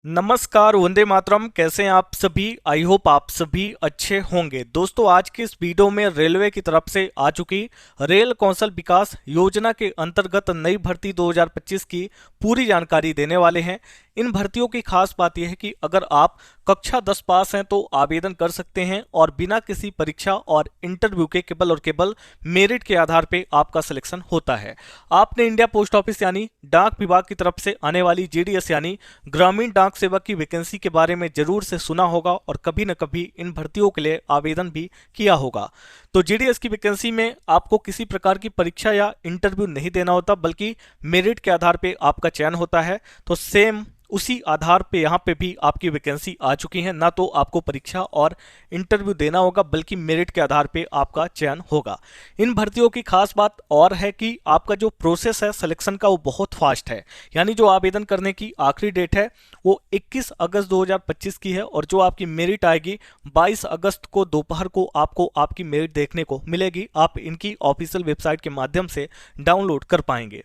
नमस्कार, वंदे मातरम। कैसे हैं आप सभी? आई होप आप सभी अच्छे होंगे। दोस्तों, आज के इस वीडियो में रेलवे की तरफ से आ चुकी रेल कौशल विकास योजना के अंतर्गत नई भर्ती 2025 की पूरी जानकारी देने वाले हैं। इन भर्तियों की खास बात यह है कि अगर आप कक्षा 10 पास हैं तो आवेदन कर सकते हैं और बिना किसी परीक्षा और इंटरव्यू के केवल और केवल मेरिट के आधार पर आपका सिलेक्शन होता है। आपने इंडिया पोस्ट ऑफिस यानी डाक विभाग की तरफ से आने वाली जीडीएस यानी ग्रामीण डाक सेवक की वैकेंसी के बारे में जरूर से सुना होगा और कभी न कभी इन भर्तियों के लिए आवेदन भी किया होगा। तो जीडीएस की वैकेंसी में आपको किसी प्रकार की परीक्षा या इंटरव्यू नहीं देना होता, बल्कि मेरिट के आधार पे आपका चयन होता है। तो सेम उसी आधार पे यहाँ पे भी आपकी वैकेंसी आ चुकी है। ना तो आपको परीक्षा और इंटरव्यू देना होगा, बल्कि मेरिट के आधार पे आपका चयन होगा। इन भर्तियों की खास बात और है कि आपका जो प्रोसेस है सिलेक्शन का वो बहुत फास्ट है। यानी जो आवेदन करने की आखिरी डेट है वो 21 अगस्त 2025 की है और जो आपकी मेरिट आएगी 22 अगस्त को दोपहर को आपको आपकी मेरिट देखने को मिलेगी। आप इनकी ऑफिशियल वेबसाइट के माध्यम से डाउनलोड कर पाएंगे।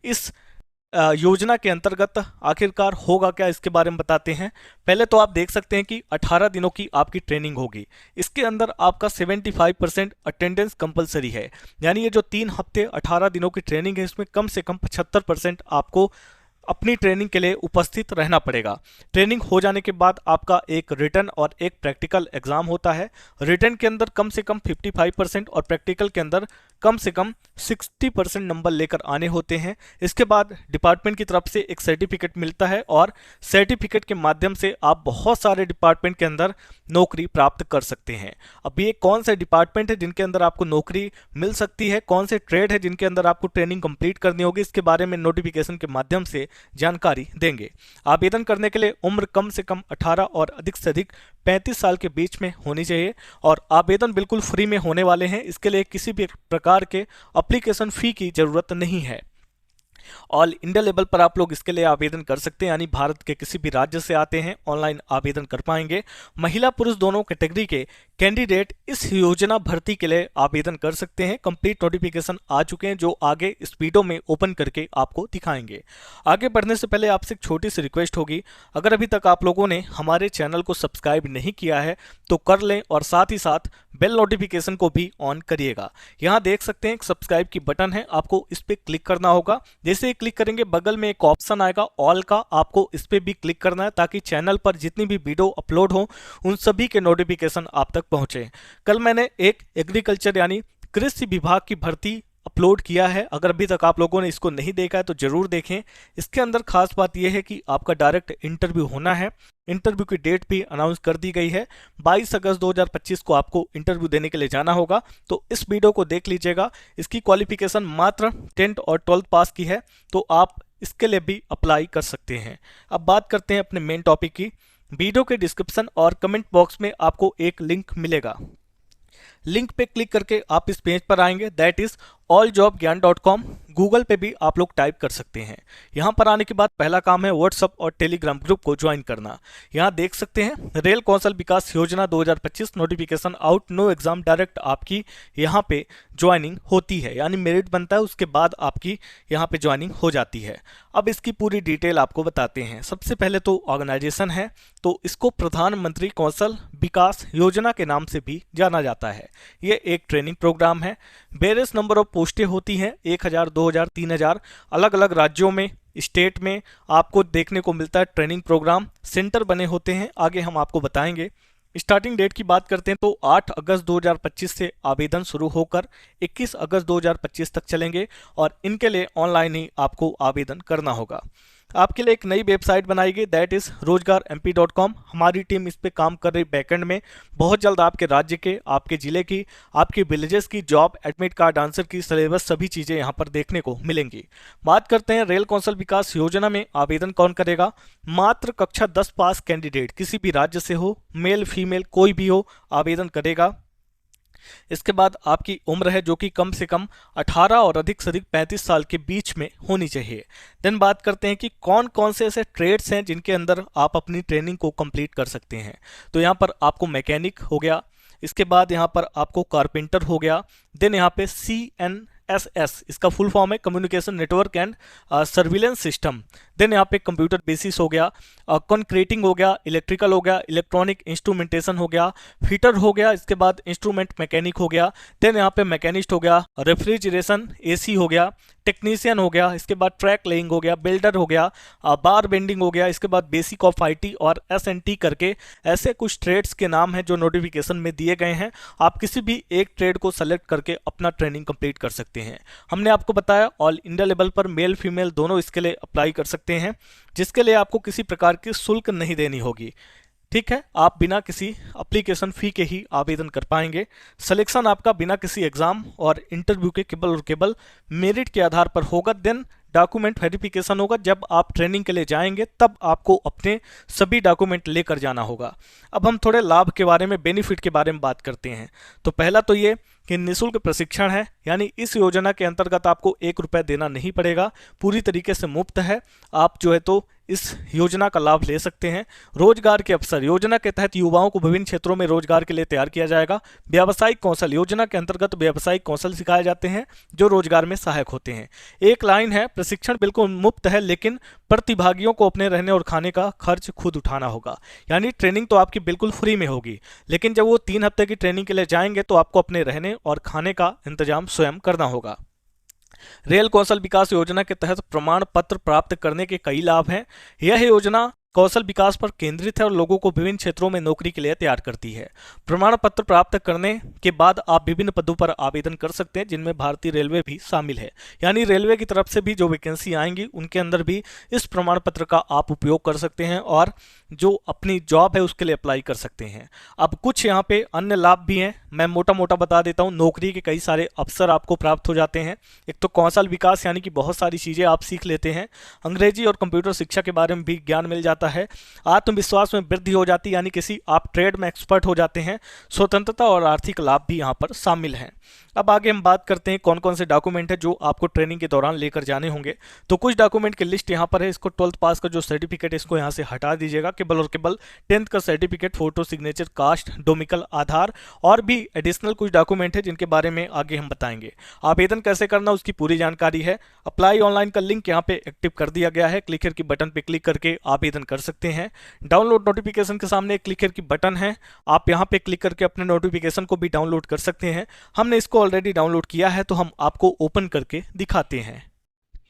इस योजना के अंतर्गत आखिरकार होगा क्या, इसके बारे में बताते हैं। पहले तो आप देख सकते हैं कि 18 दिनों की आपकी ट्रेनिंग होगी। इसके अंदर आपका 75% अटेंडेंस कंपलसरी है। यानी ये जो 3 हफ्ते 18 दिनों की ट्रेनिंग है, इसमें कम से कम 75% आपको अपनी ट्रेनिंग के लिए उपस्थित रहना पड़ेगा। ट्रेनिंग हो जाने के बाद आपका एक रिटन और एक प्रैक्टिकल एग्जाम होता है। रिटन के अंदर कम से कम 55% और प्रैक्टिकल के अंदर कम से कम 60% नंबर लेकर आने होते हैं। इसके बाद डिपार्टमेंट की तरफ से एक सर्टिफिकेट मिलता है और सर्टिफिकेट के माध्यम से आप बहुत सारे डिपार्टमेंट के अंदर नौकरी प्राप्त कर सकते हैं। अब ये कौन से डिपार्टमेंट है जिनके अंदर आपको नौकरी मिल सकती है, कौन से ट्रेड है जिनके अंदर आपको ट्रेनिंग कंप्लीट करनी होगी, इसके बारे में नोटिफिकेशन के माध्यम से जानकारी देंगे। आवेदन करने के लिए उम्र कम से कम 18 और अधिक से अधिक 35 साल के बीच में होनी चाहिए और आवेदन बिल्कुल फ्री में होने वाले हैं। इसके लिए किसी भी प्रकार के एप्लीकेशन फी की जरूरत नहीं है। ऑल इंडिया लेवल पर आप लोग इसके लिए आवेदन कर सकते हैं, यानी भारत के किसी भी राज्य से आते हैं ऑनलाइन आवेदन कर पाएंगे। महिला पुरुष दोनों कैटेगरी के कैंडिडेट इस योजना भर्ती के लिए आवेदन कर सकते हैं। कंप्लीट नोटिफिकेशन आ चुके हैं जो आगे इस वीडियो में ओपन करके आपको दिखाएंगे। आगे बढ़ने से पहले आपसे एक छोटी सी रिक्वेस्ट होगी, अगर अभी तक आप लोगों ने हमारे चैनल को सब्सक्राइब नहीं किया है तो कर लें और साथ ही साथ बेल नोटिफिकेशन को भी ऑन करिएगा। यहाँ देख सकते हैं एक सब्सक्राइब की बटन है, आपको इस पर क्लिक करना होगा। जैसे ही क्लिक करेंगे बगल में एक ऑप्शन आएगा ऑल का, आपको इस पर भी क्लिक करना है ताकि चैनल पर जितनी भी वीडियो अपलोड हो उन सभी के नोटिफिकेशन आप तक पहुंचे। कल मैंने एक एग्रीकल्चर यानी कृषि विभाग की भर्ती अपलोड किया है, अगर अभी तक आप लोगों ने इसको नहीं देखा है तो जरूर देखें। इसके अंदर खास बात यह है कि आपका डायरेक्ट इंटरव्यू होना है। इंटरव्यू की डेट भी अनाउंस कर दी गई है, 22 अगस्त 2025 को आपको इंटरव्यू देने के लिए जाना होगा। तो इस वीडियो को देख लीजिएगा। इसकी क्वालिफिकेशन मात्र 10th और 12th पास की है, तो आप इसके लिए भी अप्लाई कर सकते हैं। अब बात करते हैं अपने मेन टॉपिक की। वीडियो के डिस्क्रिप्शन और कमेंट बॉक्स में आपको एक लिंक मिलेगा। लिंक पे क्लिक करके आप इस पेज पर आएंगे, दैट इज alljobgyan.com। गूगल पे भी आप लोग टाइप कर सकते हैं। यहाँ पर आने के बाद पहला काम है व्हाट्सअप और टेलीग्राम ग्रुप को ज्वाइन करना। यहाँ देख सकते हैं rail Kaushal Vikas Yojana 2025 notification out, no exam, direct आपकी यहाँ पे ज्वाइनिंग होती है, यानी मेरिट बनता है उसके बाद आपकी यहाँ पे ज्वाइनिंग हो जाती है। अब इसकी पूरी डिटेल आपको बताते हैं। सबसे पहले तो ऑर्गेनाइजेशन है, तो इसको प्रधानमंत्री कौशल विकास योजना के नाम से भी जाना जाता है। ये एक ट्रेनिंग प्रोग्राम है। वेरियस नंबर ऑफ पोस्टें होती हैं, 1000, 2000, 3000 अलग अलग राज्यों में, स्टेट में आपको देखने को मिलता है। ट्रेनिंग प्रोग्राम सेंटर बने होते हैं, आगे हम आपको बताएंगे। स्टार्टिंग डेट की बात करते हैं तो 8 अगस्त 2025 से आवेदन शुरू होकर 21 अगस्त 2025 तक चलेंगे और इनके लिए ऑनलाइन ही आपको आवेदन करना होगा। आपके लिए एक नई वेबसाइट बनाई गई, दैट इज rozgarmp.com। हमारी टीम इस पे काम कर रही बैकएंड में। बहुत जल्द आपके राज्य के, आपके जिले की, आपके विलेजेस की जॉब, एडमिट कार्ड, आंसर की, सिलेबस, सभी चीज़ें यहाँ पर देखने को मिलेंगी। बात करते हैं रेल कौशल विकास योजना में आवेदन कौन करेगा। मात्र कक्षा 10 पास कैंडिडेट किसी भी राज्य से हो, मेल फीमेल कोई भी हो, आवेदन करेगा। इसके बाद आपकी उम्र है जो कि कम से कम 18 और अधिक से अधिक 35 साल के बीच में होनी चाहिए। देन बात करते हैं कि कौन कौन से ऐसे ट्रेड्स हैं जिनके अंदर आप अपनी ट्रेनिंग को कंप्लीट कर सकते हैं। तो यहाँ पर आपको मैकेनिक हो गया, इसके बाद यहाँ पर आपको कारपेंटर हो गया, देन यहाँ पे CN CNSS, इसका फुल फॉर्म है communication network and surveillance system. Then यहाँ पे कंप्यूटर बेसिस हो गया, कंक्रीटिंग हो गया, इलेक्ट्रिकल हो गया, इलेक्ट्रॉनिक इंस्ट्रूमेंटेशन हो गया, फिटर हो गया, इसके बाद इंस्ट्रूमेंट मैकेनिक हो गया, देन यहाँ पे मैकेनिस्ट हो गया, रेफ्रिजरेशन AC हो गया, टेक्नीशियन हो गया, इसके बाद ट्रैक लेइंग हो गया, बिल्डर हो गया, बार बेंडिंग हो गया, इसके बाद बेसिक ऑफ IT और SNT करके ऐसे कुछ ट्रेड्स के नाम हैं जो नोटिफिकेशन में दिए गए हैं। आप किसी भी एक ट्रेड को सेलेक्ट करके अपना ट्रेनिंग कंप्लीट कर सकते हैं। हमने आपको बताया ऑल इंडिया लेवल पर मेल फीमेल दोनों इसके लिए अप्लाई कर सकते हैं, जिसके लिए आपको किसी प्रकार की शुल्क नहीं देनी होगी। ठीक है, आप बिना किसी एप्लीकेशन फी के ही आवेदन कर पाएंगे। सिलेक्शन आपका बिना किसी एग्जाम और इंटरव्यू के केवल मेरिट के आधार पर होगा। देन डॉक्यूमेंट वेरिफिकेशन होगा, जब आप ट्रेनिंग के लिए जाएंगे तब आपको अपने सभी डॉक्यूमेंट लेकर जाना होगा। अब हम थोड़े लाभ के बारे में, बेनिफिट के बारे में बात करते हैं। तो पहला तो ये कि निःशुल्क प्रशिक्षण है, यानी इस योजना के अंतर्गत आपको 1 रुपया देना नहीं पड़ेगा, पूरी तरीके से मुफ्त है। आप जो है तो इस योजना का लाभ ले सकते हैं। रोजगार के अवसर, योजना के तहत युवाओं को विभिन्न क्षेत्रों में रोजगार के लिए तैयार किया जाएगा। व्यावसायिक कौशल, योजना के अंतर्गत व्यावसायिक कौशल सिखाए जाते हैं जो रोजगार में सहायक होते हैं। एक लाइन है, प्रशिक्षण बिल्कुल मुफ्त है, लेकिन प्रतिभागियों को अपने रहने और खाने का खर्च खुद उठाना होगा। यानी ट्रेनिंग तो आपकी बिल्कुल फ्री में होगी, लेकिन जब वो 3 हफ्ते की ट्रेनिंग के लिए जाएंगे तो आपको अपने रहने और खाने का इंतजाम स्वयं करना होगा। रेल कौशल विकास योजना के तहत प्रमाण पत्र प्राप्त करने के कई लाभ हैं। यह योजना कौशल विकास पर केंद्रित है और लोगों को विभिन्न क्षेत्रों में नौकरी के लिए तैयार करती है। प्रमाण पत्र प्राप्त करने के बाद आप विभिन्न पदों पर आवेदन कर सकते हैं, जिनमें भारतीय रेलवे भी शामिल है। यानी रेलवे की तरफ से भी जो वैकेंसी आएंगी उनके अंदर भी इस प्रमाण पत्र का आप उपयोग कर सकते हैं और जो अपनी जॉब है उसके लिए अप्लाई कर सकते हैं। अब कुछ यहाँ पे अन्य लाभ भी हैं, मैं मोटा मोटा बता देता हूँ। नौकरी के कई सारे अवसर आपको प्राप्त हो जाते हैं। एक तो कौशल विकास, यानी कि बहुत सारी चीज़ें आप सीख लेते हैं। अंग्रेजी और कंप्यूटर शिक्षा के बारे में भी ज्ञान मिल जाता है। आत्मविश्वास में वृद्धि हो जाती है, यानी किसी आप ट्रेड में एक्सपर्ट हो जाते हैं। स्वतंत्रता और आर्थिक लाभ भी यहाँ पर शामिल हैं। अब आगे हम बात करते हैं कौन कौन से डॉक्यूमेंट है जो आपको ट्रेनिंग के दौरान लेकर जाने होंगे। तो कुछ डॉक्यूमेंट की लिस्ट यहाँ पर है। इसको 12th पास का जो सर्टिफिकेट है इसको यहाँ से हटा दीजिएगा। केवल और केवल 10th का certificate, photo, signature, cast, domical, आधार और भी एडिशनल कुछ डॉक्यूमेंट है जिनके बारे में आगे हम बताएंगे। आवेदन कैसे करना उसकी पूरी जानकारी है। अप्लाई ऑनलाइन का लिंक यहाँ पे एक्टिव कर दिया गया है। क्लिक हियर की बटन पे क्लिक करके आवेदन कर सकते हैं। डाउनलोड नोटिफिकेशन के सामने क्लिक हियर की बटन है, आप यहाँ पे क्लिक करके अपने नोटिफिकेशन को भी डाउनलोड कर सकते हैं। हमने इसको ऑलरेडी डाउनलोड किया है तो हम आपको ओपन करके दिखाते हैं।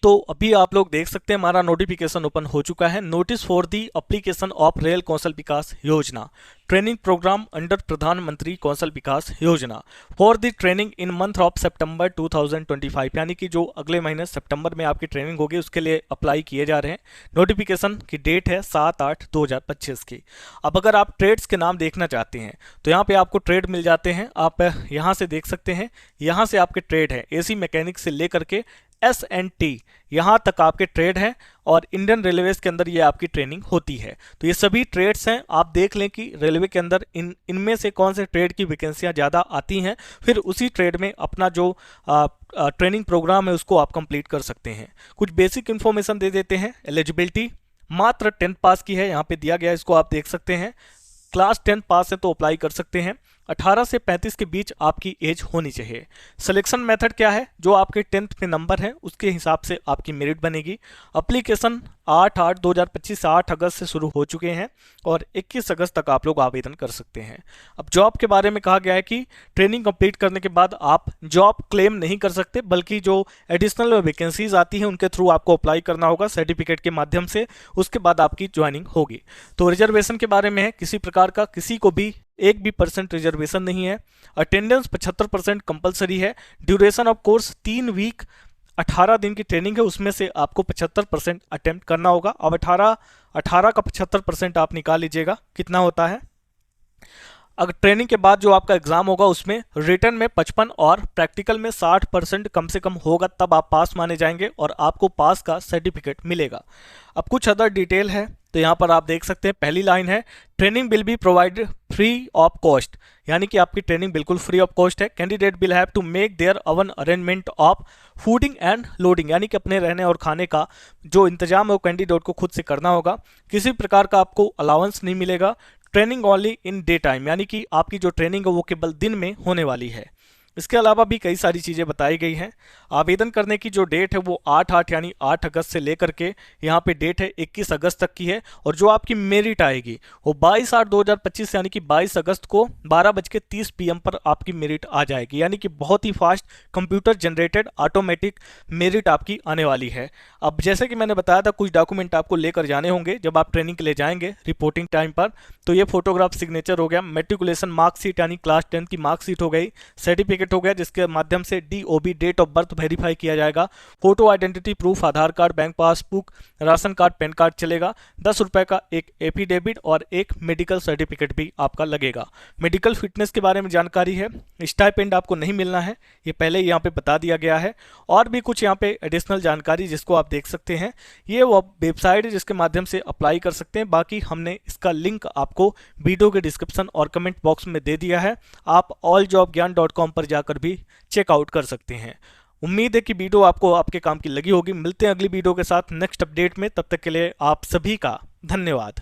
तो अभी आप लोग देख सकते हैं हमारा नोटिफिकेशन ओपन हो चुका है। Notice for the application of rail Kaushal Vikas Yojana, training program under Pradhanmantri Kaushal Vikas Yojana for the training in month of सितंबर 2025, यानी कि जो अगले महीने सितंबर में आपकी ट्रेनिंग होगी उसके लिए अप्लाई किए जा रहे हैं। नोटिफिकेशन की डेट है 7/8/2025 की। अब अगर आप ट्रेड्स के नाम देखना चाहते हैं तो यहाँ पे आपको ट्रेड मिल जाते हैं। आप यहाँ से देख सकते हैं, यहाँ से आपके ट्रेड है AC मैकेनिक से लेकर के SNT यहाँ तक आपके ट्रेड हैं और इंडियन रेलवेज के अंदर ये आपकी ट्रेनिंग होती है। तो ये सभी ट्रेड्स हैं। आप देख लें कि रेलवे के अंदर इनमें से कौन से ट्रेड की वैकेंसियाँ ज़्यादा आती हैं, फिर उसी ट्रेड में अपना जो ट्रेनिंग प्रोग्राम है उसको आप कंप्लीट कर सकते हैं। कुछ बेसिक इन्फॉर्मेशन दे देते हैं। एलिजिबिलिटी मात्र 10th पास की है, यहाँ पे दिया गया, इसको आप देख सकते हैं। क्लास 10 पास है तो अप्लाई कर सकते हैं। 18 से 35 के बीच आपकी एज होनी चाहिए। सिलेक्शन मेथड क्या है, जो आपके 10th पे नंबर है उसके हिसाब से आपकी मेरिट बनेगी। एप्लीकेशन 8/8/2025 से 8 अगस्त से शुरू हो चुके हैं और 21 अगस्त तक आप लोग आवेदन कर सकते हैं। अब जॉब के बारे में कहा गया है कि ट्रेनिंग कंप्लीट करने के बाद आप जॉब क्लेम नहीं कर सकते, बल्कि जो एडिशनल वैकेंसीज आती हैं उनके थ्रू आपको अप्लाई करना होगा सर्टिफिकेट के माध्यम से। उसके बाद आपकी ज्वाइनिंग होगी। तो रिजर्वेशन के बारे में है, किसी प्रकार का किसी को भी 1% रिजर्वेशन नहीं है। अटेंडेंस 75% कंपलसरी है। ड्यूरेशन ऑफ कोर्स 3 वीक 18 दिन की ट्रेनिंग है, उसमें से आपको 75% अटेम्प्ट करना होगा। अब 18 का 75% आप निकाल लीजिएगा कितना होता है। अगर ट्रेनिंग के बाद जो आपका एग्जाम होगा उसमें रिटर्न में 55 और प्रैक्टिकल में 60% कम से कम होगा, तब आप पास माने जाएंगे और आपको पास का सर्टिफिकेट मिलेगा। अब कुछ अदर डिटेल है तो यहाँ पर आप देख सकते हैं। पहली लाइन है, training will be provided free of cost, यानी कि आपकी ट्रेनिंग बिल्कुल फ्री ऑफ कॉस्ट है। Candidate will have to make their own arrangement of fooding and lodging, यानी कि अपने रहने और खाने का जो इंतजाम है वो कैंडिडेट को खुद से करना होगा। किसी प्रकार का आपको अलाउंस नहीं मिलेगा। Training only in day time, यानी कि आपकी जो ट्रेनिंग है वो केवल दिन में होने वाली है। इसके अलावा भी कई सारी चीज़ें बताई गई हैं। आवेदन करने की जो डेट है वो 8/8 यानी 8 अगस्त से लेकर के यहाँ पे डेट है 21 अगस्त तक की है। और जो आपकी मेरिट आएगी वो 22/8/2025 यानी कि 22 अगस्त को 12:30 PM पर आपकी मेरिट आ जाएगी। यानी कि बहुत ही fast computer generated automatic merit आपकी आने वाली है। अब जैसे कि मैंने बताया था, कुछ डॉक्यूमेंट आपको लेकर जाने होंगे जब आप ट्रेनिंग के लिए जाएंगे रिपोर्टिंग टाइम पर। तो ये फोटोग्राफ सिग्नेचर हो गया, मेट्रिकुलेशन मार्कशीट यानी क्लास 10 की मार्कशीट हो गई, सर्टिफिकेट हो गया जिसके माध्यम से DOB date of birth verify किया जाएगा, photo identity proof Aadhaar card, bank passbook, ration card, PAN card चलेगा। 10 रुपए का एक एफिडेविट और एक मेडिकल सर्टिफिकेट भी आपका लगेगा। मेडिकल फिटनेस के बारे में जानकारी है, स्टाइपेंड आपको नहीं मिलना है, ये पहले यहाँ पे बता दिया गया है। और भी कुछ यहाँ पे एडिशनल जानकारी जिसको आप देख सकते हैं, ये वो वेबसाइट है जिसके माध्यम से अप्लाई कर सकते हैं। बाकी हमने इसका लिंक आपको वीडियो के डिस्क्रिप्शन और कमेंट बॉक्स में दे दिया है, आप alljobgyan.com पर जाकर भी चेकआउट कर सकते हैं। उम्मीद है कि वीडियो आपको आपके काम की लगी होगी। मिलते हैं अगली वीडियो के साथ नेक्स्ट अपडेट में, तब तक के लिए आप सभी का धन्यवाद।